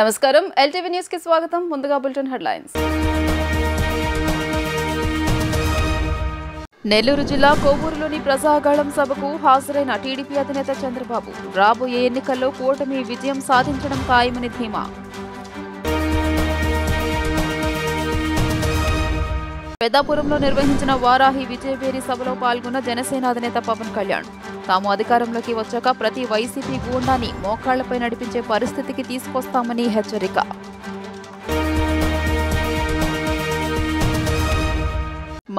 నమస్కారం LTV news కి స్వాగతం ముందుగా బులెటిన్ హెడ్లైన్స్ నెల్లూరు జిల్లా కొవ్వూరులోని ప్రజాగళం సభకు హాజరైన టీడీపీ అధినేత చంద్రబాబు రాబోయే ఎన్నికల్లో కూటమి విజయం సాధించడం ఖాయమని ధీమా పెద్దాపురంలో నిర్వహించిన వారాహి విజయభేరి సభలో పాల్గొన్న జనసేన అధినేత పవన్ కళ్యాణ్ తాము అధికారంలోకి వచ్చాక ప్రతి వైసీపీ గూండాని మోకాళ్లపై నడిపించే పరిస్థితికి తీసుకొస్తామని హెచ్చరిక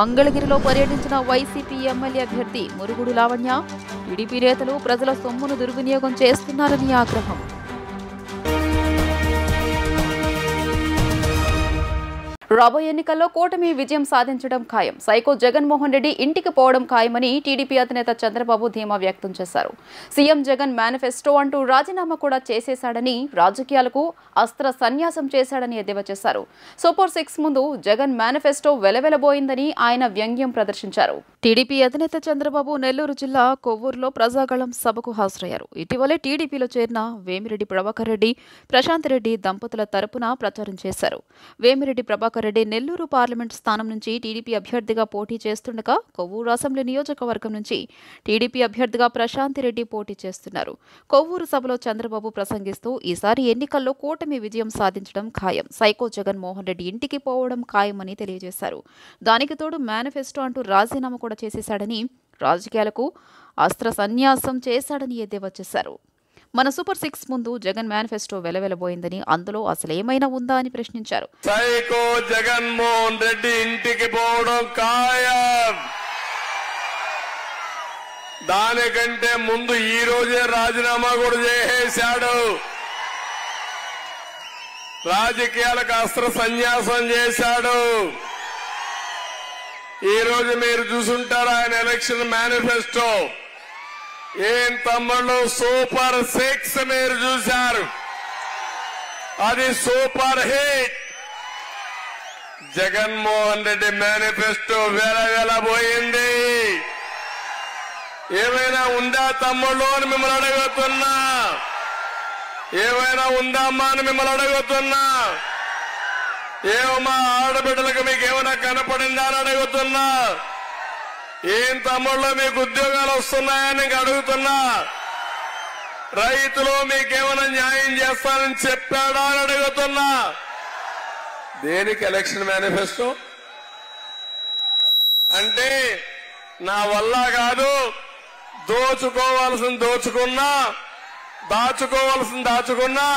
మంగళగిరిలో పర్యటించిన వైసీపీ ఎమ్మెల్యే అభ్యర్థి మురుగుడు లావణ్య టీడీపీ నేతలు ప్రజల సొమ్మును దుర్వినియోగం చేస్తున్నారని ఆగ్రహం రాబోయే ఎన్నికల్లో కూటమి విజయం సాధించడం ఖాయం సైకో జగన్మోహన్ రెడ్డి ఇంటికి పోవడం ఖాయమని టీడీపీ అధినేత చంద్రబాబు ధీమా వ్యక్తం చేశారు. సీఎం జగన్ మేనిఫెస్టో అంటూ రాజీనామా కూడా చేసేశాడని రాజకీయాలకు అస్త్ర సన్యాసం చేశాడని ఎద్దేవా చేశారు. సూపర్ 6 ముందు జగన్ మేనిఫెస్టో వెలవెలబోయిందని ఆయన వ్యంగ్యం ప్రదర్శించారు. టీడీపీ అధినేత చంద్రబాబు నెల్లూరు జిల్లా కొవ్వూరులో ప్రజాగళం సభకు హాజరయ్యారు. ఇటీవలే టీడీపీలో చేరిన వేమిరెడ్డి ప్రభాకర్ రెడ్డి, ప్రశాంత్ రెడ్డి దంపతుల తరపున ప్రచారం చేశారు. వేమిరెడ్డి ప్రభాకర్ రెడ్డి నెల్లూరు పార్లమెంట్ స్థానం నుంచి టీడీపీ అభ్యర్థిగా పోటీ చేస్తుండగా కొవ్వూరు అసెంబ్లీ నియోజకవర్గం నుంచి టీడీపీ అభ్యర్థిగా ప్రశాంత్ రెడ్డి పోటీ చేస్తున్నారు. కొవ్వూరు సభలో చంద్రబాబు ప్రసంగిస్తూ ఈసారి ఎన్నికల్లో కూటమి విజయం సాధించడం ఖాయం, సైకో జగన్మోహన్ రెడ్డి ఇంటికి పోవడం ఖాయమని తెలియజేశారు. దానికి తోడు మేనిఫెస్టో అంటూ రాజీనామా కూడా చేసేశాడని, రాజకీయాలకు అస్త్ర సన్యాసం చేశాడని ఎద్దేవా చేశారు. మన సూపర్ 6 ముందు జగన్ మేనిఫెస్టో వెలవెలబోయిందని, అందులో అసలేమైనా ఉందా అని ప్రశ్నించారు. సైకో జగన్మోహన్ రెడ్డి ఇంటికి పోవడం ఖాయం. దానికంటే ముందు ఈ రోజే రాజీనామా కూడా చేసేశాడు. రాజకీయాలకు అస్త్ర సన్యాసం చేశాడు. ఈ రోజు మీరు చూసుంటారు ఆయన ఎలక్షన్ మేనిఫెస్టో. ఏం తమ్ముళ్ళు, సూపర్ 6 మీరు చూశారు, అది super hit. Jaganmohan Reddy manifesto వెలవెలబోయింది. ఏమైనా ఉందా తమ్ముళ్ళు అని మిమ్మల్ని అడుగుతున్నా, ఏమైనా ఉందామ్మా అని మిమ్మల్ని అడుగుతున్నా, ఏమమ్మా ఆడబిడ్డలకు మీకు ఏమైనా కనపడిందా అని అడుగుతున్నా, ఏం తమ్ముళ్ళు మీకు ఉద్యోగాలు వస్తున్నాయని నీకు అడుగుతున్నా, రైతులు మీకేమైనా న్యాయం చేస్తానని చెప్పాడా అని అడుగుతున్నా. దేనికి ఎలక్షన్ మేనిఫెస్టో అంటే? నా వల్ల కాదు, దోచుకోవాల్సింది దోచుకున్నా, దాచుకోవాల్సింది దాచుకున్నా,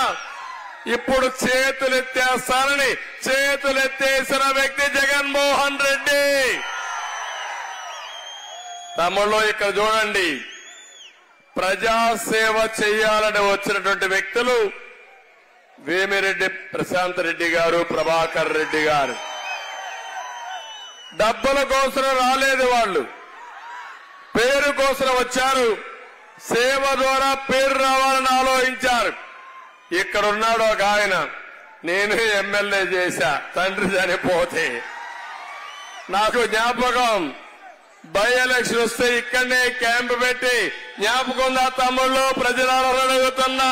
ఇప్పుడు చేతులెత్తేస్తానని చేతులెత్తేసిన వ్యక్తి జగన్మోహన్ రెడ్డి. తమలో ఇక్కడ చూడండి, ప్రజాసేవ చేయాలని వచ్చినటువంటి వ్యక్తులు వేమిరెడ్డి ప్రశాంత్ రెడ్డి గారు, ప్రభాకర్ రెడ్డి గారు. డబ్బుల కోసం రాలేదు, వాళ్ళు పేరు కోసం వచ్చారు. సేవ ద్వారా పేరు రావాలని ఆలోచించారు. ఇక్కడున్నాడు ఒక ఆయన, నేను ఎమ్మెల్యే చేశా తండ్రి చనిపోతే. నాకు జ్ఞాపకం, బై ఎలక్షన్ వస్తే ఇక్కడనే క్యాంప్ పెట్టి జ్ఞాపకం ఉందా తమ్ముళ్ళు? ప్రజలను అడుగుతున్నా.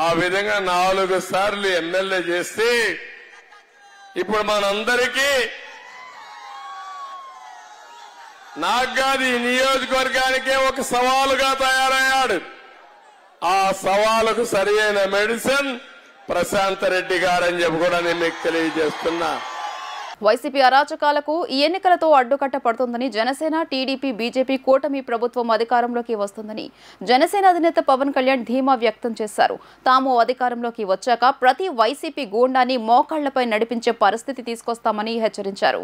ఆ విధంగా 4 సార్లు ఎమ్మెల్యే చేస్తే ఇప్పుడు మనందరికీ, నాకు కాదు ఈ నియోజకవర్గానికే ఒక సవాలుగా తయారయ్యాడు. ఆ సవాలుకు సరి అయిన మెడిసిన్ ప్రశాంత్ రెడ్డి గారని చెప్పి కూడా నేను మీకు తెలియజేస్తున్నా. వైసీపీ అరాచకాలకు ఈ ఎన్నికలతో అడ్డుకట్ట పడుతుందని జనసేన, టీడీపీ, బీజేపీ కూటమి ప్రభుత్వం అధికారంలోకి వస్తుందని జనసేన అధినేత పవన్ కళ్యాణ్ ధీమా వ్యక్తం చేశారు. తాము అధికారంలోకి వచ్చాక ప్రతి వైసీపీ గూండాని మోకాళ్లపై నడిపించే పరిస్థితి తీసుకొస్తామని హెచ్చరించారు.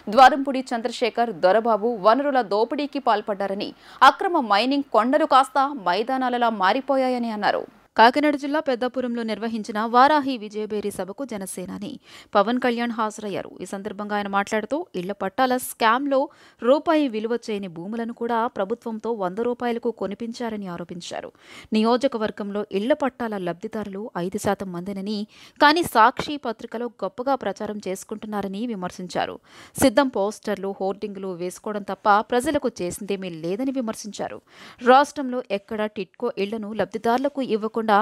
ద్వారంపూడి చంద్రశేఖర్, దొరబాబు వనరుల దోపిడీకి పాల్పడ్డారని, అక్రమ మైనింగ్ కొండలు కాస్త మైదానాలలా మారిపోయాయని అన్నారు. కాకినాడ జిల్లా పెద్దాపురంలో నిర్వహించిన వారాహి విజయభేరి సభకు జనసేనాని పవన్ కళ్యాణ్ హాజరయ్యారు. ఈ సందర్భంగా ఆయన మాట్లాడుతూ ఇళ్ల పట్టాల స్కామ్లో రూపాయి విలువ చేయని భూములను కూడా ప్రభుత్వంతో 100 రూపాయలకు కొనిపించారని ఆరోపించారు. నియోజకవర్గంలో ఇళ్ల పట్టాల లబ్ధిదారులు 5% మందేనని, కానీ సాక్షి పత్రికలో గొప్పగా ప్రచారం చేసుకుంటున్నారని విమర్శించారు. సిద్ధం పోస్టర్లు, హోర్డింగులు వేసుకోవడం తప్ప ప్రజలకు చేసిందేమీ లేదని విమర్శించారు. రాష్ట్రంలో ఎక్కడా టిట్కో ఇళ్లను లబ్ధిదారులకు ఇవ్వకుండా కాకుండా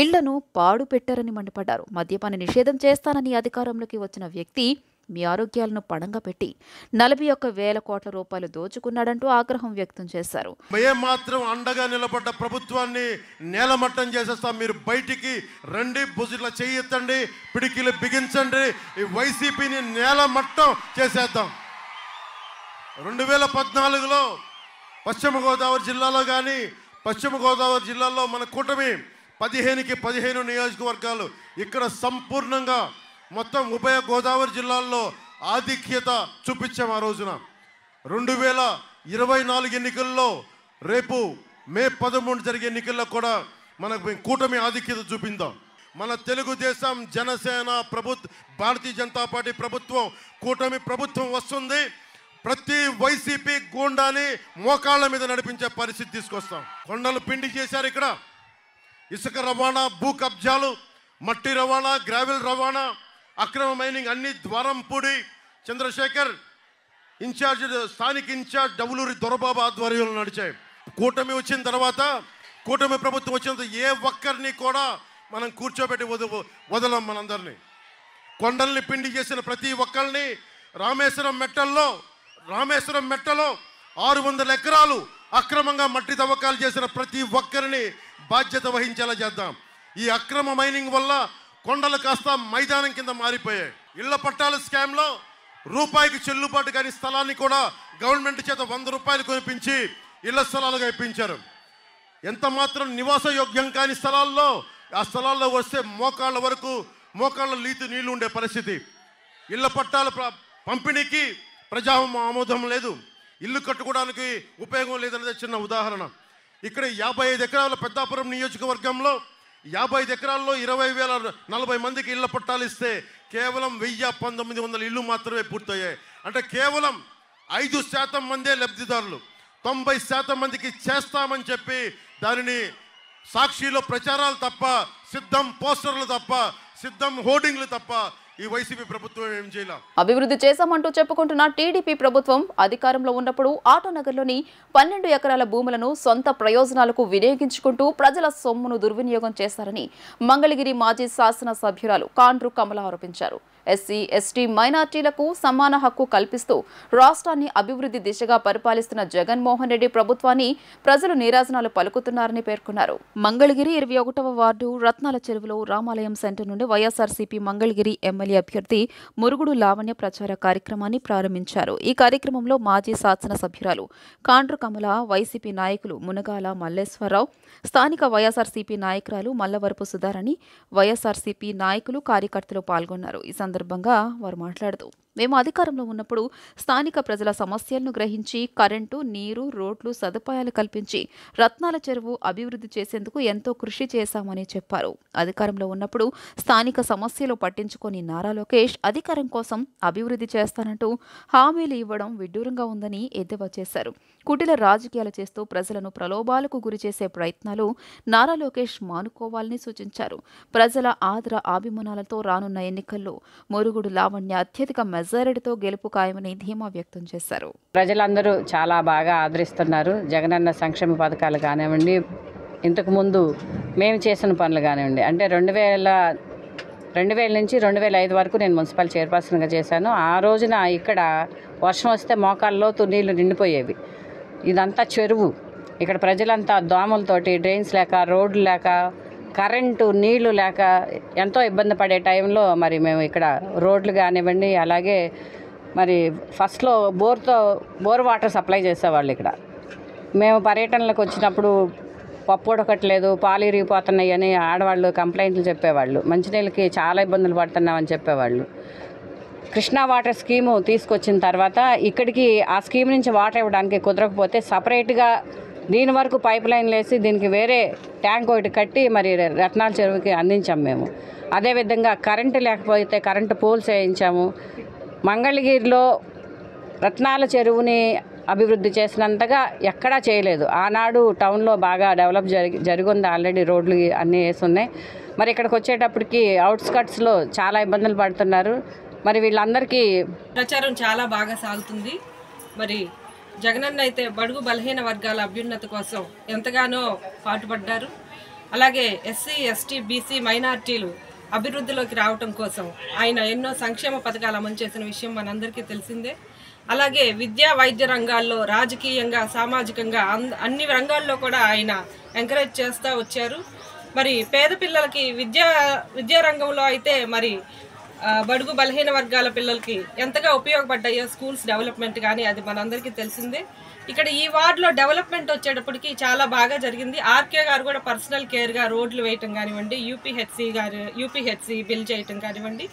ఇళ్లను పాడు పెట్టారని మండిపడ్డారు. మద్యపాన నిషేధం చేస్తానని అధికారంలోకి వచ్చిన వ్యక్తి మీ ఆరోగ్యాలను పణంగా పెట్టి 41,000 కోట్ల రూపాయలు దోచుకున్నాడంటూ ఆగ్రహం వ్యక్తం చేశారు. మాత్రం అండగా నిలబడ్డ ప్రభుత్వాన్ని నేలమట్టం చేసేస్తాం. మీరు బయటికి రండి, భుజుల చెయ్యెత్తండి, పిడికిలు బిగించండి, ఈ వైసీపీని నేలమట్టం చేసేద్దాం. 2014లో పశ్చిమ గోదావరి జిల్లాలో కానీ పశ్చిమ గోదావరి జిల్లాలో మన కూటమి 15కి 15 నియోజకవర్గాలు ఇక్కడ సంపూర్ణంగా మొత్తం ఉభయ గోదావరి జిల్లాల్లో ఆధిక్యత చూపించాం. ఆ రోజున 2024 ఎన్నికల్లో రేపు మే 13 జరిగే ఎన్నికల్లో కూడా మనకు కూటమి ఆధిక్యత చూపిందాం. మన తెలుగుదేశం, జనసేన భారతీయ జనతా పార్టీ ప్రభుత్వం, కూటమి ప్రభుత్వం వస్తుంది. ప్రతి వైసీపీ గూండాని మోకాళ్ళ మీద నడిపించే పరిస్థితి తీసుకొస్తాం. కొండలు పిండి చేశారు. ఇక్కడ ఇసుక రవాణా, భూ కబ్జాలు, మట్టి రవాణా, గ్రావెల్ రవాణా, అక్రమ మైనింగ్ అన్ని ద్వారంపూడి చంద్రశేఖర్ ఇన్ఛార్జ్, స్థానిక ఇన్ఛార్జ్ డబులూరి దొరబాబు ఆధ్వర్యంలో నడిచాయి. కూటమి వచ్చిన తర్వాత, కూటమి ప్రభుత్వం వచ్చిన తర్వాత ఏ ఒక్కరిని కూడా మనం కూర్చోబెట్టి వదలం. మనందరినీ కొండల్ని పిండి చేసిన ప్రతి ఒక్కరిని రామేశ్వరం మెట్టలో 600 ఎకరాలు అక్రమంగా మట్టి తవ్వకాలు చేసిన ప్రతి ఒక్కరిని బాధ్యత వహించేలా చేద్దాం. ఈ అక్రమ మైనింగ్ వల్ల కొండలు కాస్త మైదానం కింద మారిపోయాయి. ఇళ్ల పట్టాల స్కామ్లో రూపాయికి చెల్లుబాటు కాని స్థలాన్ని కూడా గవర్నమెంట్ చేత 100 రూపాయలు కొనిపించి ఇళ్ల స్థలాలుగా ఇప్పించారు. ఎంత మాత్రం నివాస యోగ్యం కాని స్థలాల్లో, ఆ స్థలాల్లో వస్తే మోకాళ్ళ లీతు నీళ్లు ఉండే పరిస్థితి. ఇళ్ల పట్టాల పంపిణీకి ప్రజా ఆమోదం లేదు, ఇల్లు కట్టుకోవడానికి ఉపయోగం లేదనేది చిన్న ఉదాహరణ. ఇక్కడ 55 ఎకరాల పెద్దాపురం నియోజకవర్గంలో 55 ఎకరాల్లో 20,040 మందికి ఇళ్ల పట్టాలు ఇస్తే కేవలం 1,1900 ఇళ్ళు మాత్రమే పూర్తయ్యాయి. అంటే కేవలం 5% మందే లబ్ధిదారులు. 90% మందికి చేస్తామని చెప్పి దానిని సాక్షిలో ప్రచారాలు తప్ప, సిద్ధం పోస్టర్లు తప్ప, సిద్ధం హోర్డింగ్లు తప్ప ఈ వైసీపీ ప్రభుత్వం ఏం చేయాలి. అభివృద్ధి చేశామంటూ చెప్పుకుంటున్న టీడీపీ ప్రభుత్వం అధికారంలో ఉన్నప్పుడు ఆటోనగర్లోని 12 ఎకరాల భూములను సొంత ప్రయోజనాలకు వినియోగించుకుంటూ ప్రజల సొమ్మును దుర్వినియోగం చేశారని మంగళగిరి మాజీ శాసన సభ్యురాలు కాండ్రు కమల ఆరోపించారు. ఎస్సీ, ఎస్టీ, మైనార్టీలకు సమాన హక్కు కల్పిస్తూ రాష్ట్రాన్ని అభివృద్ధి దిశగా పరిపాలిస్తున్న జగన్మోహన్ రెడ్డి ప్రభుత్వాన్ని ప్రజలు నీరాజనాలు పలుకుతున్నారని పేర్కొన్నారు. మంగళగిరి 21వ వార్డు రత్నాల చెరువులో రామాలయం సెంటర్ నుండి వైఎస్ఆర్సీపీ మంగళగిరి ఎమ్మెల్యే అభ్యర్థి మురుగుడు లావణ్య ప్రచార కార్యక్రమాన్ని ప్రారంభించారు. ఈ కార్యక్రమంలో మాజీ శాసన సభ్యురాలు కాండ్రు కమల, వైసీపీ నాయకులు మునగాల మల్లేశ్వరరావు, స్థానిక వైఎస్ఆర్సీపీ నాయకురాలు మల్లవరపు సుధారాణి, వైఎస్ఆర్సీపీ నాయకులు, కార్యకర్తలు పాల్గొన్నారు. ఈ సందర్భంగా వారు మాట్లాడుతూ, మేము అధికారంలో ఉన్నప్పుడు స్థానిక ప్రజల సమస్యలను గ్రహించి కరెంటు, నీరు, రోడ్లు సదుపాయాలు కల్పించి రత్నాల చెరువు అభివృద్ధి చేసేందుకు ఎంతో కృషి చేశామని చెప్పారు. అధికారంలో ఉన్నప్పుడు స్థానిక సమస్యలు పట్టించుకొని నారా లోకేష్ అధికారం కోసం అభివృద్ధి చేస్తానంటూ హామీలు ఇవ్వడం విడ్డూరంగా ఉందని ఎద్దేవా చేశారు. కుటిల రాజకీయాలు చేస్తూ ప్రజలను ప్రలోభాలకు గురిచేసే ప్రయత్నాలు నారా లోకేష్ మానుకోవాలని సూచించారు. ప్రజల ఆదర అభిమానాలతో రానున్న ఎన్నికల్లో మురుగుడు లావణ్య అత్యధిక మెజారిటీతో గెలుపు ఖాయమని ధీమా వ్యక్తం చేశారు. ప్రజలందరూ చాలా బాగా ఆదరిస్తున్నారు. జగనన్న సంక్షేమ పథకాలు కానివ్వండి, ఇంతకుముందు మేము చేసిన పనులు కానివ్వండి. అంటే 2000 నుంచి 2005 వరకు నేను మున్సిపల్ చైర్పర్సన్గా చేశాను. ఆ రోజున ఇక్కడ వర్షం వస్తే మోకాళ్ళలోతు నీళ్లు నిండిపోయేవి. ఇదంతా చెరువు. ఇక్కడ ప్రజలంతా దోమలతోటి, డ్రైన్స్ లేక, రోడ్లు లేక, కరెంటు, నీళ్లు లేక ఎంతో ఇబ్బంది పడే టైంలో మరి మేము ఇక్కడ రోడ్లు కానివ్వండి, అలాగే మరి ఫస్ట్లో బోర్ వాటర్ సప్లై చేసేవాళ్ళు. ఇక్కడ మేము పర్యటనలకు వచ్చినప్పుడు పప్పు ఉడకట్లేదు, పాలు ఇరిగిపోతున్నాయి అని ఆడవాళ్ళు కంప్లైంట్లు చెప్పేవాళ్ళు. మంచినీళ్ళకి చాలా ఇబ్బందులు పడుతున్నామని చెప్పేవాళ్ళు. కృష్ణా వాటర్ స్కీము తీసుకొచ్చిన తర్వాత ఇక్కడికి ఆ స్కీమ్ నుంచి వాటర్ ఇవ్వడానికి కుదరకపోతే సపరేట్గా దీని వరకు పైప్ లైన్లు వేసి దీనికి వేరే ట్యాంక్ ఒకటి కట్టి మరి రత్నాల చెరువుకి అందించాము మేము. అదేవిధంగా కరెంటు లేకపోతే కరెంటు పోల్స్ వేయించాము. మంగళగిరిలో రత్నాల చెరువుని అభివృద్ధి చేసినంతగా ఎక్కడా చేయలేదు. ఆనాడు టౌన్లో బాగా డెవలప్ జరిగింది, ఆల్రెడీ రోడ్లు అన్నీ వేసి ఉన్నాయి. మరి ఇక్కడికి వచ్చేటప్పటికి అవుట్స్కట్స్లో చాలా ఇబ్బందులు పడుతున్నారు. మరి వీళ్ళందరికీ ప్రచారం చాలా బాగా సాగుతుంది. మరి జగనన్న అయితే బడుగు బలహీన వర్గాల అభ్యున్నతి కోసం ఎంతగానో పాటుపడ్డారు. అలాగే ఎస్సీ ఎస్టీ బీసీ మైనార్టీలు అభివృద్ధిలోకి రావటం కోసం ఆయన ఎన్నో సంక్షేమ పథకాలు అమలు చేసిన విషయం మనందరికీ తెలిసిందే. అలాగే విద్యా వైద్య రంగాల్లో, రాజకీయంగా, సామాజికంగా అన్ని రంగాల్లో కూడా ఆయన ఎంకరేజ్ చేస్తూ వచ్చారు. మరి పేద పిల్లలకి విద్యా రంగంలో అయితే మరి బడుగు బలహీన వర్గాల పిల్లలకి ఎంతగా ఉపయోగపడ్డాయో స్కూల్స్ డెవలప్మెంట్ కానీ అది మనందరికీ తెలిసిందే. ఇక్కడ ఈ వార్డులో డెవలప్మెంట్ వచ్చేటప్పటికి చాలా బాగా జరిగింది. ఆర్కే గారు కూడా పర్సనల్ కేర్గా రోడ్లు వేయటం కానివ్వండి, యూపీహెచ్సి బిల్ చేయటం కానివ్వండి,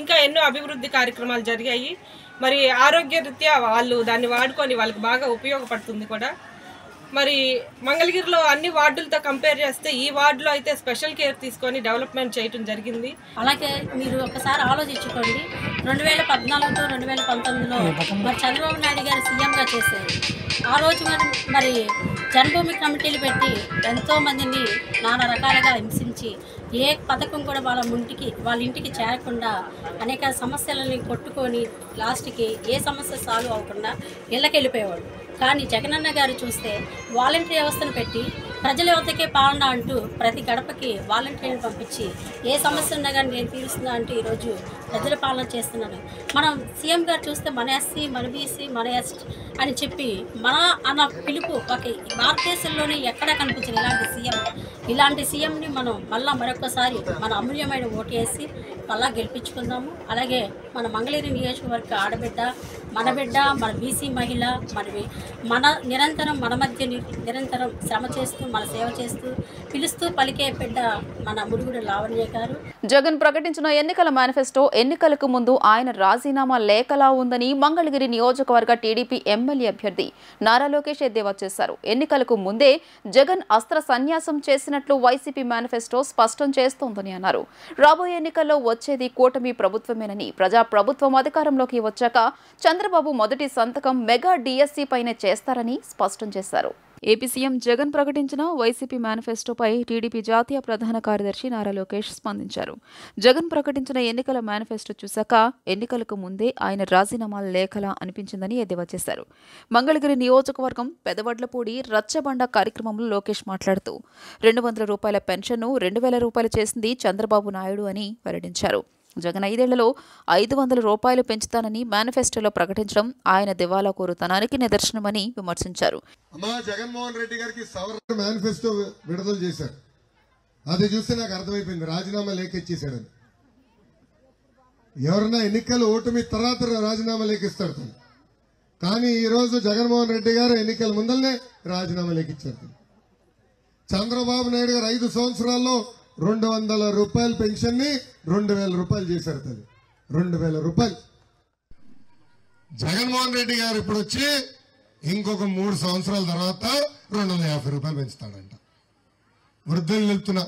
ఇంకా ఎన్నో అభివృద్ధి కార్యక్రమాలు జరిగాయి. మరి ఆరోగ్యరీత్యా వాళ్ళు దాన్ని వాడుకొని వాళ్ళకి బాగా ఉపయోగపడుతుంది కూడా. మరి మంగళగిరిలో అన్ని వార్డులతో కంపేర్ చేస్తే ఈ వార్డులో అయితే స్పెషల్ కేర్ తీసుకొని డెవలప్మెంట్ చేయటం జరిగింది. అలాగే మీరు ఒకసారి ఆలోచించుకోండి, 2014 to 2019లో మరి చంద్రబాబు నాయుడు గారు సీఎంగా చేశారు. ఆ రోజు మరి జన్మభూమి కమిటీలు పెట్టి ఎంతోమందిని నానా రకాలుగా హింసించి ఏ పథకం కూడా వాళ్ళ ఇంటికి చేరకుండా అనేక సమస్యలని కొట్టుకొని లాస్ట్కి ఏ సమస్య సాల్వ్ అవ్వకుండా ఇళ్ళకి వెళ్ళిపోయేవాడు. కానీ జగనన్న గారు చూస్తే వాలంటీర్ వ్యవస్థను పెట్టి ప్రజల వద్దకే పాలన అంటూ ప్రతి గడపకి వాలంటీర్ని పంపించి ఏ సమస్య ఉన్నా కానీ నేను తీరుస్తున్నా అంటూ ఈరోజు ప్రజల పాలన చేస్తున్నాను. మనం సీఎం గారు చూస్తే మన ఎస్సీ, మన బీసీ, మన ఎస్టీ అని చెప్పి మన అన్న పిలుపు ఒక భారతదేశంలోనే ఎక్కడా కనిపించింది ఇలాంటి సీఎంని మనం మళ్ళీ మరొకసారి మన అమూల్యమైన ఓటు వేసి మళ్ళా గెలిపించుకుందాము. అలాగే మన మంగళగిరి నియోజకవర్గ ఆడబిడ్డ, మన బిడ్డ, మన బీసీ మహిళ, మన నిరంతరం మన మధ్య నిరంతరం శ్రమ చేస్తూ మన సేవ చేస్తూ పిలుస్తూ పలికే బిడ్డ మన మురుగుడు లావణ్య గారు. జగన్ ప్రకటించిన ఎన్నికల మేనిఫెస్టో ఎన్నికలకు ముందు ఆయన రాజీనామా లేఖలా ఉందని మంగళగిరి నియోజకవర్గ టీడీపీ ఎమ్మెల్యే అభ్యర్థి నారా లోకేష్ ఎద్దేవా చేశారు. ఎన్నికలకు ముందే జగన్ అస్త్ర సన్యాసం చేసినట్లు వైసీపీ మేనిఫెస్టో స్పష్టం చేస్తోందని అన్నారు. రాబోయే ఎన్నికల్లో వచ్చేది కూటమి ప్రభుత్వమేనని, ప్రజా ప్రభుత్వం అధికారంలోకి వచ్చాక చంద్రబాబు మొదటి సంతకం మెగా డిఎస్సీ పైనే చేస్తారని స్పష్టం చేశారు. ఏపీ సీఎం జగన్ ప్రకటించిన వైసీపీ మేనిఫెస్టోపై టీడీపీ జాతీయ ప్రధాన కార్యదర్శి నారా లోకేష్ స్పందించారు. జగన్ ప్రకటించిన ఎన్నికల మేనిఫెస్టో చూశాక ఎన్నికలకు ముందే ఆయన రాజీనామా లేఖలా అనిపించిందని ఎద్దేవా చేశారు. మంగళగిరి నియోజకవర్గం పెదవడ్లపూడి రచ్చబండ కార్యక్రమంలో లోకేష్ మాట్లాడుతూ 200 రూపాయల పెన్షన్ను 2000 రూపాయలు చేసింది చంద్రబాబు నాయుడు అని వెల్లడించారు. జగన్ 5 ఏళ్లలో 500 రూపాయలు పెంచుతానని మేనిఫెస్టోలో ప్రకటించడం ఆయన దివాలా కోరుతనానికి నిదర్శనమని విమర్శించారు. జగన్మోహన్ రెడ్డి గారికి సవరణ మేనిఫెస్టో విడుదల చేశారు. అది చూస్తే నాకు అర్థమైపోయింది, రాజీనామా లేఖ ఇచ్చేశాడని. ఎవరన్నా ఎన్నికలు ఓటమి తర్వాత రాజీనామా లేఖ ఇస్తాడు. కానీ ఈ రోజు జగన్మోహన్ రెడ్డి గారు ఎన్నికల ముందరనే రాజీనామా లేఖ ఇచ్చారు. చంద్రబాబు నాయుడు గారు 5 సంవత్సరాల్లో 200 రూపాయల పెన్షన్ ని 2000 రూపాయలు చేశారు. 2000 రూపాయలు. జగన్మోహన్ రెడ్డి గారు ఇప్పుడు వచ్చి ఇంకొక 3 సంవత్సరాల తర్వాత 250 రూపాయలు పెంచుతాడంట. వృద్ధులు వెళ్తున్నా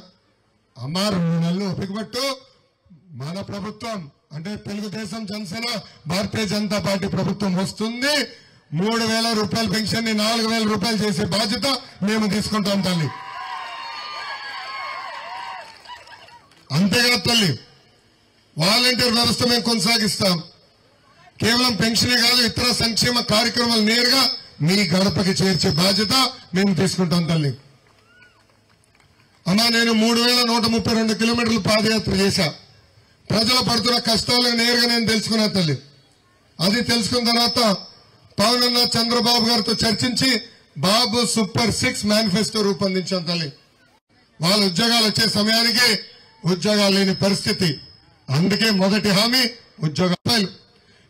అమ్మా 2 నెలలు ఒప్పికపట్టు, మన ప్రభుత్వం అంటే తెలుగుదేశం, జనసేన, భారతీయ జనతా పార్టీ ప్రభుత్వం వస్తుంది. 3000 రూపాయల పెన్షన్ ని 4000 రూపాయలు చేసే బాధ్యత మేము తీసుకుంటాం తల్లి. అంతేకాదు తల్లి, వాలంటీర్ వ్యవస్థ మేము కొనసాగిస్తాం. కేవలం పెన్షనే కాదు, ఇతర సంక్షేమ కార్యక్రమాలు నేరుగా మీ గడపకి చేర్చే బాధ్యత మేము తీసుకుంటాం తల్లి. అమ్మా నేను 3132 కిలోమీటర్లు పాదయాత్ర చేశా. ప్రజలు పడుతున్న కష్టాలను నేరుగా నేను తెలుసుకున్నా తల్లి. అది తెలుసుకున్న తర్వాత పవన్ అన్న చంద్రబాబు గారితో చర్చించి బాబు సూపర్ 6 మేనిఫెస్టో రూపొందించాం తల్లి. వాళ్ళ ఉద్యోగాలు వచ్చే సమయానికి ఉద్యోగాలు లేని పరిస్థితి. అందుకే మొదటి హామీ ఉద్యోగాలు.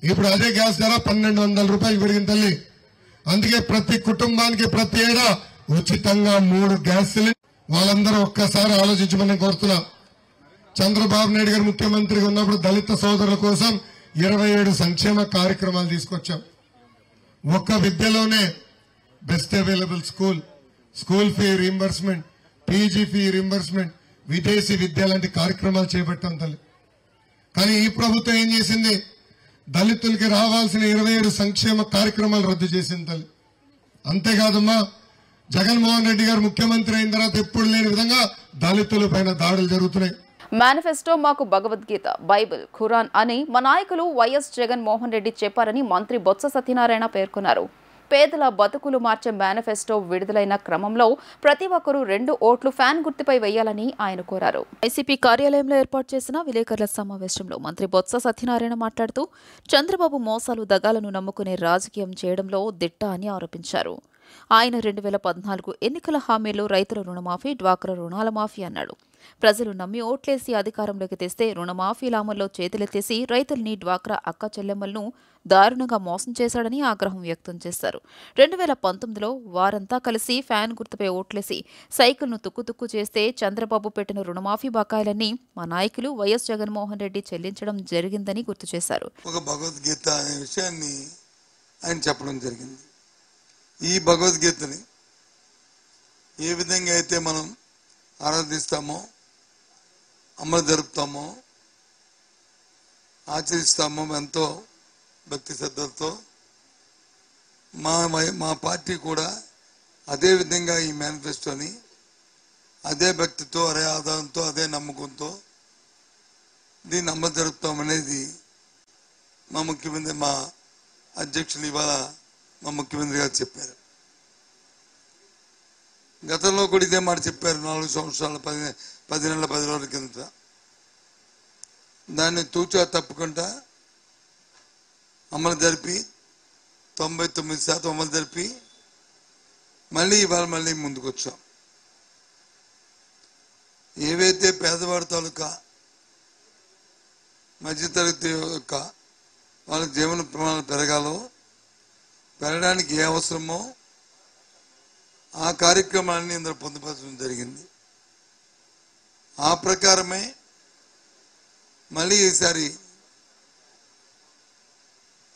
ఇప్పుడు అదే గ్యాస్ ధర 1200 రూపాయలు పెరిగింది తల్లి. అందుకే ప్రతి కుటుంబానికి ప్రతి ఏడా ఉచితంగా 3 గ్యాస్ సిలిండర్. వాళ్ళందరూ ఒక్కసారి ఆలోచించమని కోరుతున్నా. చంద్రబాబు నాయుడు గారు ముఖ్యమంత్రిగా ఉన్నప్పుడు దళిత సోదరుల కోసం 27 సంక్షేమ కార్యక్రమాలు తీసుకొచ్చాం. ఒక్క విద్యలోనే best available school fee reimbursement, PG fee reimbursement, విదేశీ విద్య లాంటి కార్యక్రమాలు చేపట్టాం తల్లి. కానీ ఈ ప్రభుత్వం ఏం చేసింది? దళితులకి రావాల్సిన 27 సంక్షేమ కార్యక్రమాలు రద్దు చేసింది తల్లి. అంతేకాదమ్మా, జగన్మోహన్ రెడ్డి గారు ముఖ్యమంత్రి అయిన తర్వాత ఎప్పుడు లేని విధంగా దళితుల పైన దాడులు జరుగుతున్నాయి. మేనిఫెస్టో మాకు భగవద్గీత, బైబిల్, ఖురాన్ అని మా నాయకులు వైఎస్ జగన్మోహన్ రెడ్డి చెప్పారని మంత్రి బొత్స సత్యనారాయణ పేర్కొన్నారు. పేదల బతుకులు మార్చే మేనిఫెస్టో విడుదలైన క్రమంలో ప్రతి ఒక్కరూ 2 ఓట్లు ఫ్యాన్ గుర్తుపై వేయాలని ఆయన కోరారు. వైసీపీ కార్యాలయంలో ఏర్పాటు చేసిన విలేకరుల సమావేశంలో మంత్రి బొత్స సత్యనారాయణ మాట్లాడుతూ చంద్రబాబు మోసాలు దగాలను నమ్ముకునే రాజకీయం చేయడంలో దిట్ట అని ఆరోపించారు. ఆయన 2014 ఎన్నికల హామీలో రైతుల రుణమాఫీ, డ్వాక్రా రుణాల మాఫీ అన్నాడు. ప్రజలు నమ్మి ఓట్లేసి అధికారంలోకి తెస్తే రుణమాఫీల అమల్లో చేతులెత్తేసి రైతుల్ని, డ్వాక్రా అక్క చెల్లెమ్మలను దారుణంగా మోసం చేశాడని ఆగ్రహం వ్యక్తం చేశారు. 2019లో వారంతా కలిసి ఫ్యాన్ గుర్తుపై ఓట్లేసి సైకిల్ను తుక్కు చేస్తే చంద్రబాబు పెట్టిన రుణమాఫీ బకాయిలన్నీ మా నాయకులు వైఎస్ జగన్మోహన్ రెడ్డి చెల్లించడం జరిగిందని గుర్తు చేశారు. ఒక భగవద్గీత అనే విషయాన్ని ఆయన చెప్పడం జరిగింది. ఈ భగవద్గీతని ఏ విధంగా అయితే మనం ఆరాధిస్తామో, అమలు జరుపుతామో, ఆచరిస్తామో ఎంతో భక్తి శ్రద్ధలతో మా పార్టీ కూడా అదే విధంగా ఈ మేనిఫెస్టోని అదే భక్తితో, అదే ఆధారంతో, అదే నమ్మకంతో దీన్ని అమలు జరుపుతామనేది మా ముఖ్యమంత్రి, మా అధ్యక్షులు ఇవాళ మా ముఖ్యమంత్రి గారు చెప్పారు. గతంలో కూడా ఇదే మాట చెప్పారు 4 సంవత్సరాల 10 నెలల 10 రోజుల కిందట. దాన్ని తూచా తప్పకుండా అమలు జరిపి 99% అమలు జరిపి ఇవాళ మళ్ళీ ముందుకు వచ్చాం. ఏవైతే పేదవాడి తాలూకా మధ్యతరగతి యొక్క వాళ్ళ జీవన ప్రమాణాలు పెరగడానికి ఏ అవసరమో ఆ కార్యక్రమాన్ని ఇందులో పొందుపరచడం జరిగింది. ఆ ప్రకారమే మళ్ళీ ఈసారి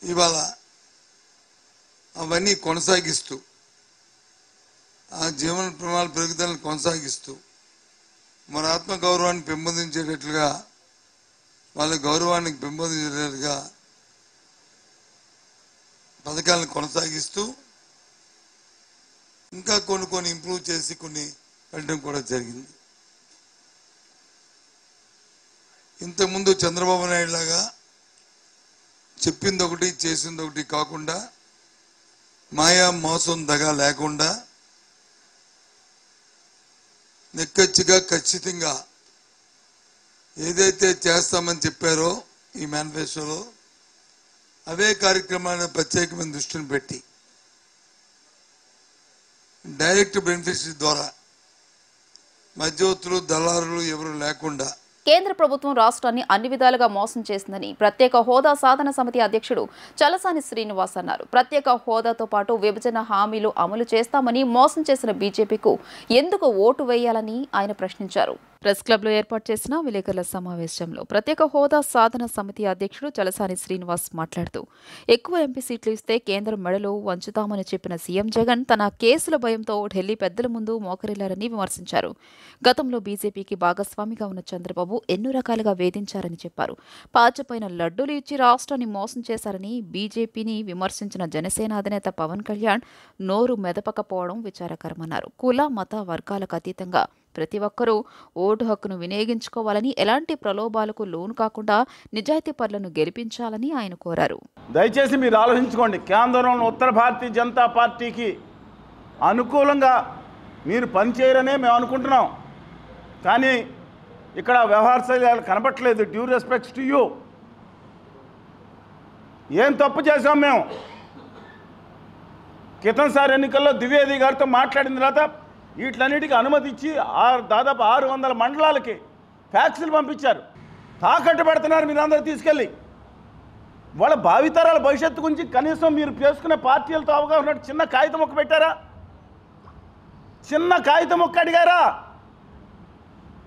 ఇవాళ అవన్నీ కొనసాగిస్తూ, ఆ జీవన ప్రమాణాల పెరుగుదలను కొనసాగిస్తూ మన ఆత్మగౌరవాన్ని పెంపొందించేటట్లుగా, వాళ్ళ గౌరవాన్ని పెంపొందించేటట్లుగా పథకాలను కొనసాగిస్తూ ఇంకా కొన్ని ఇంప్రూవ్ చేసి కొన్ని వెళ్ళడం కూడా జరిగింది. ఇంతకుముందు చంద్రబాబు నాయుడు లాగా చెప్పింది ఒకటి చేసింది ఒకటి కాకుండా, మాయా మోసం దగా లేకుండా నిక్కచ్చిగా ఖచ్చితంగా ఏదైతే చేస్తామని చెప్పారో ఈ మేనిఫెస్టోలో అవే కార్యక్రమాలను ప్రత్యేకమైన దృష్టిని పెట్టి డైరెక్ట్ బెనిఫిట్స్ ద్వారా మధ్యవర్తులు, దళారులు ఎవరు లేకుండా కేంద్ర ప్రభుత్వం రాష్ట్రాన్ని అన్ని విధాలుగా మోసం చేసిందని ప్రత్యేక హోదా సాధన సమితి అధ్యక్షుడు చలసాని శ్రీనివాస్ అన్నారు. ప్రత్యేక హోదాతో పాటు విభజన హామీలు అమలు చేస్తామని మోసం చేసిన బీజేపీకు ఎందుకు ఓటు వేయాలని ఆయన ప్రశ్నించారు. ప్రెస్ క్లబ్లో ఏర్పాటు చేసిన విలేకరుల సమావేశంలో ప్రత్యేక హోదా సాధన సమితి అధ్యక్షుడు చలసాని శ్రీనివాస్ మాట్లాడుతూ ఎక్కువ ఎంపీ సీట్లు ఇస్తే కేంద్రం మెడలో వంచుతామని చెప్పిన సీఎం జగన్ తన కేసుల భయంతో ఢిల్లీ పెద్దల ముందు మోకరిల్లారని విమర్శించారు. గతంలో బీజేపీకి భాగస్వామిగా ఉన్న చంద్రబాబు ఎన్నో రకాలుగా వేధించారని చెప్పారు. పాచపైన లడ్డూలు ఇచ్చి రాష్ట్రాన్ని మోసం చేశారని బీజేపీని విమర్శించిన జనసేన అధినేత పవన్ కళ్యాణ్ నోరు మెదపకపోవడం విచారకరమన్నారు. కుల మత వర్గాలకు అతీతంగా ప్రతి ఒక్కరూ ఓటు హక్కును వినియోగించుకోవాలని, ఎలాంటి ప్రలోభాలకు లోను కాకుండా నిజాయితీ పరులను గెలిపించాలని ఆయన కోరారు. దయచేసి మీరు ఆలోచించుకోండి. కేంద్రంలో ఉత్తర భారతీయ జనతా పార్టీకి అనుకూలంగా మీరు పనిచేయరనే మేము అనుకుంటున్నాం. కానీ ఇక్కడ వ్యవహార శైలి కనబట్టలేదు. Due respects to you. ఏం తప్పు చేసాం మేము? క్రితంసారి ఎన్నికల్లో ద్వివేది గారితో మాట్లాడిన తర్వాత వీటిలన్నిటికీ అనుమతి ఇచ్చి దాదాపు 600 మండలాలకి ఫ్యాక్సులు పంపించారు. తాకట్టు పెడుతున్నారు మీరు అందరూ తీసుకెళ్ళి. వాళ్ళ భావితరాల భవిష్యత్తు గురించి కనీసం మీరు చేసుకునే పార్టీలతో అవగాహన చిన్న కాగితం మొక్క పెట్టారా? చిన్న కాగితం మొక్క అడిగారా?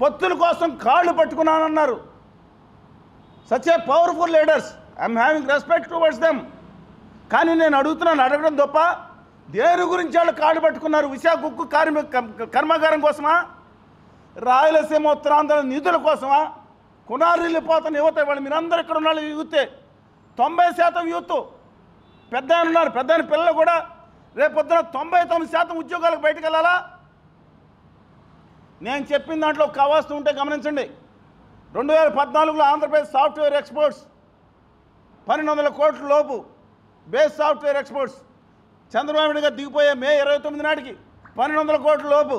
పొత్తుల కోసం కాళ్ళు పట్టుకున్నానన్నారు. Such a powerful leaders, I'm having respect towards them. కానీ నేను అడగడం తప్ప దేని గురించి వాళ్ళు కాళ్ళు పట్టుకున్నారు? విశాఖ ఉక్కు కర్మాగారం కోసమా? రాయలసీమ ఉత్తరాంధ్ర నిధుల కోసమా? కునారిల్లిపోతున్న యువత. వాళ్ళు మీరందరూ ఇక్కడ ఉన్న యూతే 90% యూత్. పెద్ద ఉన్నారు, పెద్ద పిల్లలు కూడా రేపొద్దున 99% ఉద్యోగాలకు బయటకు వెళ్ళాలా? నేను చెప్పిన దాంట్లో ఒక అవాస్తవం ఉంటే గమనించండి. 2014లో ఆంధ్రప్రదేశ్ సాఫ్ట్వేర్ ఎక్స్పోర్ట్స్ 1200 కోట్ల లోపు base software exports. Chandrababu Naidu గారు దిగిపోయే మే 29 నాటికి 1200 కోట్ల లోపు,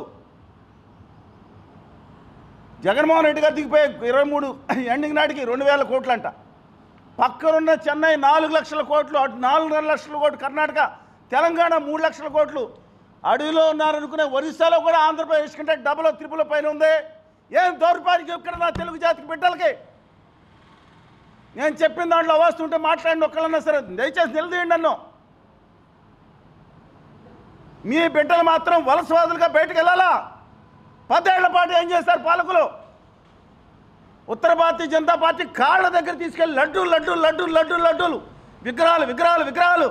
జగన్మోహన్ రెడ్డి గారు దిగిపోయే 23 ఎండింగ్ నాటికి 2000 కోట్లు అంట. పక్కనున్న చెన్నై 4 లక్షల కోట్లు, అటు 4.5 లక్షల కోట్లు కర్ణాటక, తెలంగాణ 3 లక్షల కోట్లు. అడవిలో ఉన్నారనుకునే ఒరిస్సాలో కూడా ఆంధ్రప్రదేశ్ కంటే డబుల్ త్రిపుల్ పైన ఉంది. ఏం దౌర్భాగ్యం ఇక్కడ నా తెలుగు జాతికి బిడ్డలకి. నేను చెప్పిన దాంట్లో వస్తుంటే మాట్లాడిన ఒక్కళ్ళన్నా సరే దయచేసి నిలదీయండి నన్ను. మీ బిడ్డలు మాత్రం వలసవాదులుగా బయటకు వెళ్ళాలా? 10 ఏళ్ల పాటు ఏం చేస్తారు పాలకులు? ఉత్తర భారతీయ జనతా పార్టీ కాళ్ళ దగ్గర తీసుకెళ్ళి లడ్డూలు, విగ్రహాలు,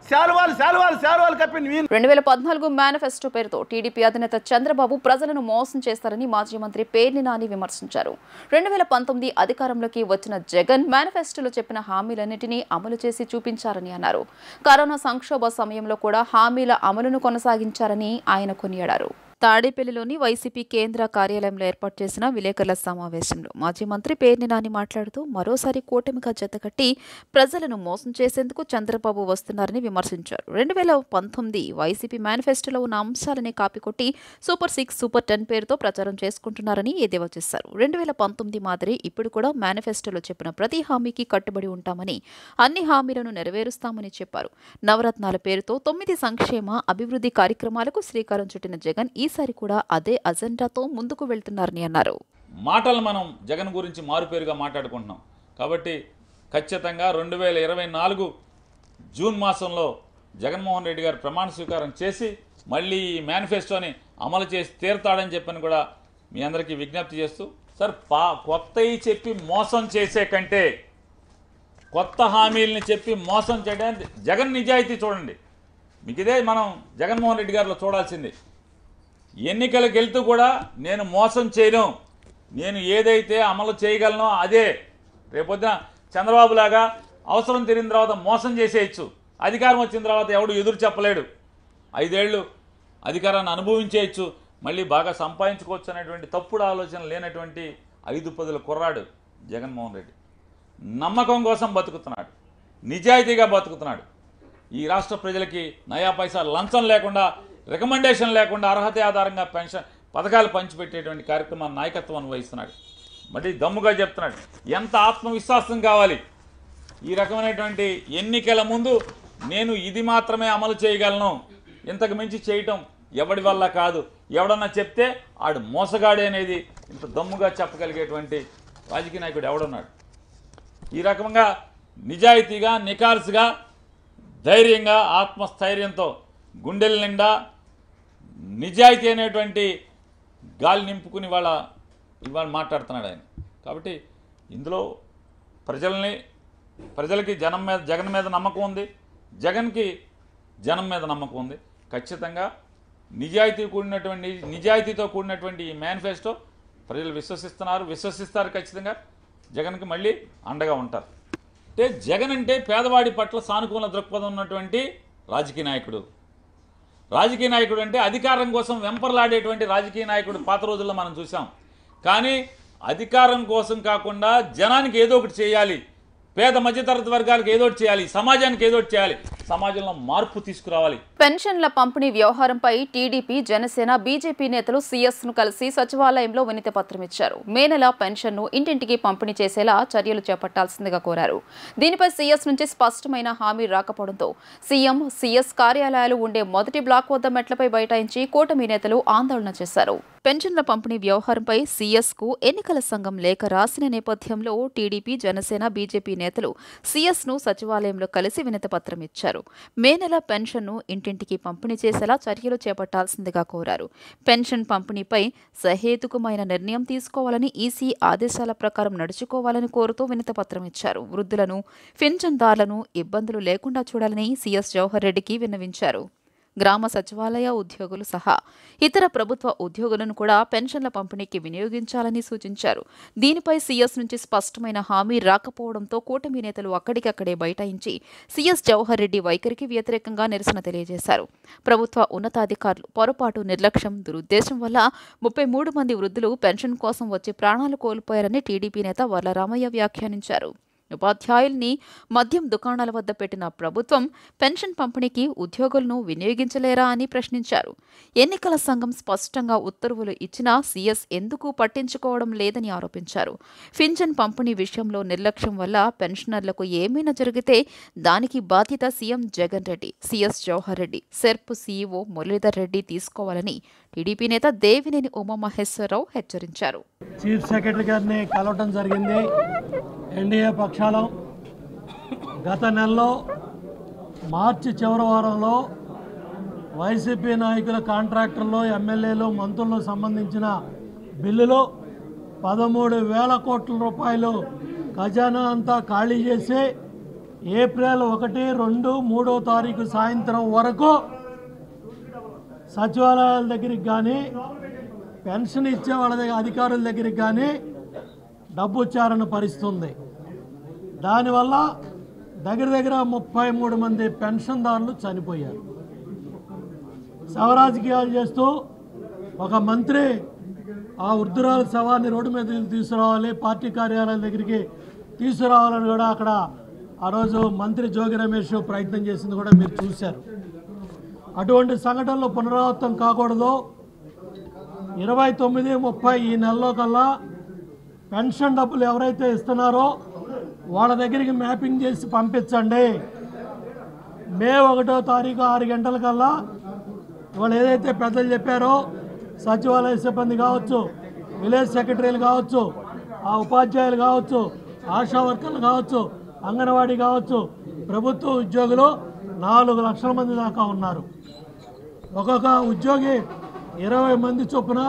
శాలువాలు కప్పి 2014 మేనిఫెస్టో పేరుతో టీడీపీ అధినేత చంద్రబాబు ప్రజలను మోసం చేస్తారని మాజీ మంత్రి పేర్ని నాని విమర్శించారు. 2019 అధికారంలోకి వచ్చిన జగన్ మేనిఫెస్టోలో చెప్పిన హామీలన్నింటినీ అమలు చేసి చూపించారని అన్నారు. కరోనా సంక్షోభ సమయంలో కూడా హామీల అమలును కొనసాగించారని ఆయన కొనియాడారు. తాడేపల్లిలోని వైసీపీ కేంద్ర కార్యాలయంలో ఏర్పాటు చేసిన విలేకరుల సమావేశంలో మాజీ మంత్రి పేర్ని నాని మాట్లాడుతూ మరోసారి కూటమిగా జతకట్టి ప్రజలను మోసం చేసేందుకు చంద్రబాబు వస్తున్నారని విమర్శించారు. 2019 వైసీపీ మేనిఫెస్టోలో ఉన్న అంశాలని కాపీకొట్టి సూపర్ 6, సూపర్ 10 పేరుతో ప్రచారం చేసుకుంటున్నారని ఎద్దేవా చేశారు. 2019 మాదిరి ఇప్పుడు కూడా మేనిఫెస్టోలో చెప్పిన ప్రతి హామీకి కట్టుబడి ఉంటామని, అన్ని హామీలను నెరవేరుస్తామని చెప్పారు. నవరత్నాల పేరుతో 9 సంక్షేమ అభివృద్ధి కార్యక్రమాలకు శ్రీకారం చుట్టిన జగన్ ఈసారి కూడా అదే అజెండాతో ముందుకు వెళ్తున్నారని అన్నారు. మాటలు మనం జగన్ గురించి మారుపేరుగా మాట్లాడుకుంటున్నాం కాబట్టి ఖచ్చితంగా 2024 జూన్ మాసంలో జగన్మోహన్ రెడ్డి గారు ప్రమాణ స్వీకారం చేసి మళ్ళీ ఈ మేనిఫెస్టోని అమలు చేసి తీరుతాడని చెప్పని కూడా మీ అందరికీ విజ్ఞప్తి చేస్తూ, సార్ కొత్తవి చెప్పి మోసం చేసే కంటే కొత్త హామీలని చెప్పి మోసం చేయడానికి జగన్ నిజాయితీ చూడండి. మీకు ఇదే మనం జగన్మోహన్ రెడ్డి గారిలో చూడాల్సింది. ఎన్నికలకు వెళ్తూ కూడా నేను మోసం చేయను, నేను ఏదైతే అమలు చేయగలనో అదే. రేపొద్దున చంద్రబాబు లాగా అవసరం తీరిన తర్వాత మోసం చేసేయచ్చు, అధికారం వచ్చిన తర్వాత ఎవడు ఎదురు చెప్పలేడు, 5 ఏళ్ళు అధికారాన్ని అనుభవించేయచ్చు, మళ్ళీ బాగా సంపాదించుకోవచ్చు అనేటువంటి తప్పుడు ఆలోచన లేనటువంటి 5 కుర్రాడు జగన్మోహన్ రెడ్డి. నమ్మకం కోసం బతుకుతున్నాడు, నిజాయితీగా బతుకుతున్నాడు. ఈ రాష్ట్ర ప్రజలకి నయా పైసా లంచం లేకుండా, రికమెండేషన్ లేకుండా అర్హత ఆధారంగా పెన్షన్ పథకాలు పంచిపెట్టేటువంటి కార్యక్రమాన్ని నాయకత్వం వహిస్తున్నాడు. మరి దమ్ముగా చెప్తున్నాడు. ఎంత ఆత్మవిశ్వాసం కావాలి ఈ రకమైనటువంటి ఎన్నికల ముందు, నేను ఇది మాత్రమే అమలు చేయగలను, ఇంతకు మించి చేయటం ఎవడి వల్ల కాదు, ఎవడన్నా చెప్తే ఆడు మోసగాడే అనేది ఇంత దమ్ముగా చెప్పగలిగేటువంటి రాజకీయ నాయకుడు ఎవడున్నాడు? ఈ రకంగా నిజాయితీగా, నికార్సుగా, ధైర్యంగా, ఆత్మస్థైర్యంతో, గుండెల నిండా నిజాయితీ అనేటువంటి గాలి నింపుకుని ఇవాళ మాట్లాడుతున్నాడు ఆయన. కాబట్టి ఇందులో ప్రజలకి జగన్ మీద నమ్మకం ఉంది, జగన్కి జనం మీద నమ్మకం ఉంది. ఖచ్చితంగా నిజాయితీతో కూడినటువంటి ఈ మేనిఫెస్టో ప్రజలు విశ్వసిస్తారు. ఖచ్చితంగా జగన్కి మళ్ళీ అండగా ఉంటారు. అంటే జగన్ అంటే పేదవాడి పట్ల సానుకూల దృక్పథం ఉన్నటువంటి రాజకీయ నాయకుడు అంటే అధికారం కోసం వెంపర్లాడేటువంటి రాజకీయ నాయకుడు పాత రోజుల్లో మనం చూసాం. కానీ అధికారం కోసం కాకుండా జనానికి ఏదో ఒకటి చేయాలి, పేద మధ్యతరగతి వర్గాలకు ఏదో ఒకటి చేయాలి, సమాజానికి ఏదో ఒకటి చేయాలి, సమాజంలో మార్పు తీసుకురావాలి. పెన్షన్ల పంపిణీ వ్యవహారంపై టీడీపీ, జనసేన, బీజేపీ నేతలు సీఎస్ను కలిసి సచివాలయంలో వినతి పత్రం ఇచ్చారు. మే నెల పెన్షన్ను ఇంటింటికి పంపిణీ చేసేలా చర్యలు చేపట్టాల్సిందిగా కోరారు. దీనిపై సీఎస్ నుంచి స్పష్టమైన హామీ రాకపోవడంతో సీఎం, సీఎస్ కార్యాలయాలు ఉండే మొదటి బ్లాక్ వద్ద మెట్లపై బైఠాయించి కూటమి నేతలు ఆందోళన చేశారు. పెన్షన్ల పంపిణీ వ్యవహారంపై సీఎస్కు ఎన్నికల సంఘం లేఖ రాసిన నేపథ్యంలో టీడీపీ, జనసేన, బీజేపీ నేతలు సీఎస్ను సచివాలయంలో కలిసి వినతి పత్రం ఇచ్చారు. మే నెల పెన్షన్ను ఇంటింటికి పంపిణీ చేసేలా చర్యలు చేపట్టాల్సిందిగా కోరారు. పెన్షన్ పంపిణీపై సహేతుకమైన నిర్ణయం తీసుకోవాలని, ఈసీ ఆదేశాల ప్రకారం నడుచుకోవాలని కోరుతూ వినతి పత్రం ఇచ్చారు. వృద్ధులను, పింఛన్దారులను ఇబ్బందులు లేకుండా చూడాలని సీఎస్ జవహర్ రెడ్డికి విన్నవించారు. గ్రామ సచివాలయ ఉద్యోగులు సహా ఇతర ప్రభుత్వ ఉద్యోగులను కూడా పెన్షన్ల పంపిణీకి వినియోగించాలని సూచించారు. దీనిపై సీఎస్ నుంచి స్పష్టమైన హామీ రాకపోవడంతో కూటమి నేతలు అక్కడికక్కడే బైఠాయించి సీఎస్ జవహర్ రెడ్డి వైఖరికి వ్యతిరేకంగా నిరసన తెలియజేశారు. ప్రభుత్వ ఉన్నతాధికారులు పొరపాటు, నిర్లక్ష్యం, దురుద్దేశం వల్ల 33 మంది వృద్ధులు పెన్షన్ కోసం వచ్చి ప్రాణాలు కోల్పోయారని టీడీపీ నేత వర్ల రామయ్య వ్యాఖ్యానించారు. ఉపాధ్యాయుల్ని మద్యం దుకాణాల వద్ద పెట్టిన ప్రభుత్వం పెన్షన్ పంపిణీకి ఉద్యోగులను వినియోగించలేరా అని ప్రశ్నించారు. ఎన్నికల సంఘం స్పష్టంగా ఉత్తర్వులు ఇచ్చినా సీఎస్ ఎందుకు పట్టించుకోవడం లేదని ఆరోపించారు. పింఛన్ పంపిణీ విషయంలో నిర్లక్ష్యం వల్ల పెన్షనర్లకు ఏమైనా జరిగితే దానికి బాధ్యత CM Jagan Reddy, CS Jawahar Reddy, SERP CEO Muralidhar Reddy తీసుకోవాలని టీడీపీ నేత దేవినేని ఉమామహేశ్వరరావు హెచ్చరించారు. చీఫ్ సెక్రటరీ గారిని కలవటం జరిగింది. ఎన్డీఏ పక్షాలు గత నెలలో మార్చి చివరి వారంలో వైసీపీ నాయకుల కాంట్రాక్టర్లు, ఎమ్మెల్యేలు, మంత్రులకు సంబంధించిన బిల్లులు 13,000 కోట్ల రూపాయలు ఖజానా అంతా ఖాళీ చేసి ఏప్రిల్ 1, 2, 3వ తారీఖు సాయంత్రం వరకు సచివాలయాల దగ్గరికి కానీ పెన్షన్ ఇచ్చే వాళ్ళ దగ్గర అధికారుల దగ్గరికి కానీ డబ్బు ఉచ్చారణ పరిస్థితుంది. దానివల్ల దగ్గర 33 మంది పెన్షన్దారులు చనిపోయారు. శవరాజకీయాలు చేస్తూ ఒక మంత్రి ఆ వృద్ధురాల శవాన్ని రోడ్డు మీద తీసుకురావాలి, పార్టీ కార్యాలయం దగ్గరికి తీసుకురావాలని కూడా అక్కడ ఆ రోజు మంత్రి జోగి రమేష్ ప్రయత్నం చేసింది కూడా మీరు చూశారు. అటువంటి సంఘటనలు పునరావృతం కాకూడదు. 29, 30 ఈ నెలలో కల్లా పెన్షన్ డబ్బులు ఎవరైతే ఇస్తున్నారో వాళ్ళ దగ్గరికి మ్యాపింగ్ చేసి పంపించండి. మే 1వ తారీఖు 6 గంటల కల్లా వాళ్ళు ఏదైతే పెద్దలు చెప్పారో సచివాలయ సిబ్బంది కావచ్చు, విలేజ్ సెక్రటరీలు కావచ్చు, ఆ ఉపాధ్యాయులు కావచ్చు, ఆశా వర్కర్లు కావచ్చు, అంగన్వాడీ కావచ్చు, ప్రభుత్వ ఉద్యోగులు 4 లక్షల మంది దాకా ఉన్నారు. ఒక్కొక్క ఉద్యోగి 20 మంది చొప్పున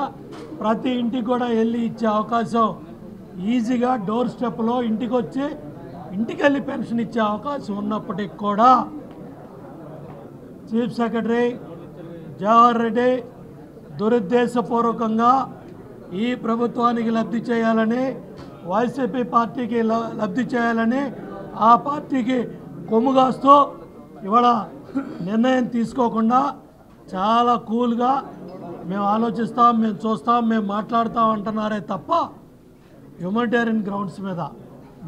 ప్రతి ఇంటికి కూడా వెళ్ళి ఇచ్చే అవకాశం, ఈజీగా డోర్ స్టెప్లో ఇంటికి వచ్చి ఇంటికి వెళ్ళి పెన్షన్ ఇచ్చే అవకాశం ఉన్నప్పటికీ కూడా చీఫ్ సెక్రటరీ జవహర్ రెడ్డి దురుద్దేశపూర్వకంగా ఈ ప్రభుత్వానికి లబ్ధి చేయాలని, వైసీపీ పార్టీకి లబ్ధి చేయాలని ఆ పార్టీకి కొమ్ముగాస్తూ ఇవాళ నిర్ణయం తీసుకోకుండా చాలా కూల్గా మేము ఆలోచిస్తాం, మేము చూస్తాం, మేము మాట్లాడతాం అంటున్నారే తప్ప హ్యూమనిటేరియన్ గ్రౌండ్స్ మీద,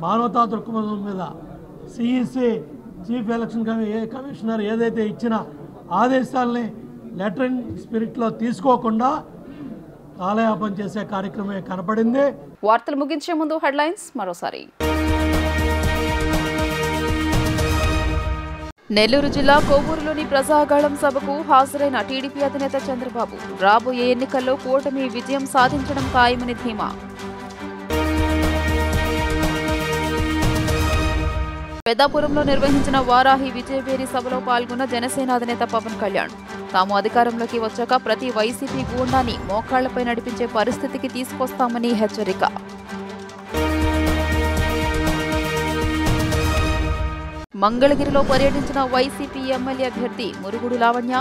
మానవతా దృక్పథం మీద సిఈసి చీఫ్ ఎలక్షన్ కమిషనర్ ఏదైతే ఇచ్చిన ఆదేశాలని లెటర్ అండ్ స్పిరిట్లో తీసుకోకుండా కాలయాపన చేసే కార్యక్రమమే కనపడింది. వార్తలు ముగించే ముందు హెడ్లైన్స్ మరోసారి. నెల్లూరు జిల్లా కోవూరులోని ప్రజాగాళం సభకు హాజరైన టీడీపీ అధినేత చంద్రబాబు రాబోయే ఎన్నికల్లో కూటమి విజయం సాధించడం ఖాయమని ధీమా. పెద్దాపురంలో నిర్వహించిన వారాహి విజయవేరి సభలో పాల్గొన్న జనసేన అధినేత పవన్ కళ్యాణ్ తాము అధికారంలోకి వచ్చాక ప్రతి వైసీపీ గూండాని మోకాళ్లపై నడిపించే పరిస్థితికి తీసుకొస్తామని హెచ్చరిక. మంగళగిరిలో పర్యటించిన వైసీపీ ఎమ్మెల్యే అభ్యర్థి మురుగుడు లావణ్య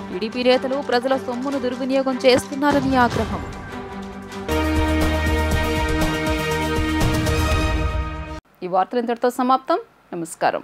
టీడీపీ నేతలు ప్రజల సొమ్మును దుర్వినియోగం చేస్తున్నారని ఆగ్రహం. ఈ వార్తలు ఇంతటితో సమాప్తం. నమస్కారం.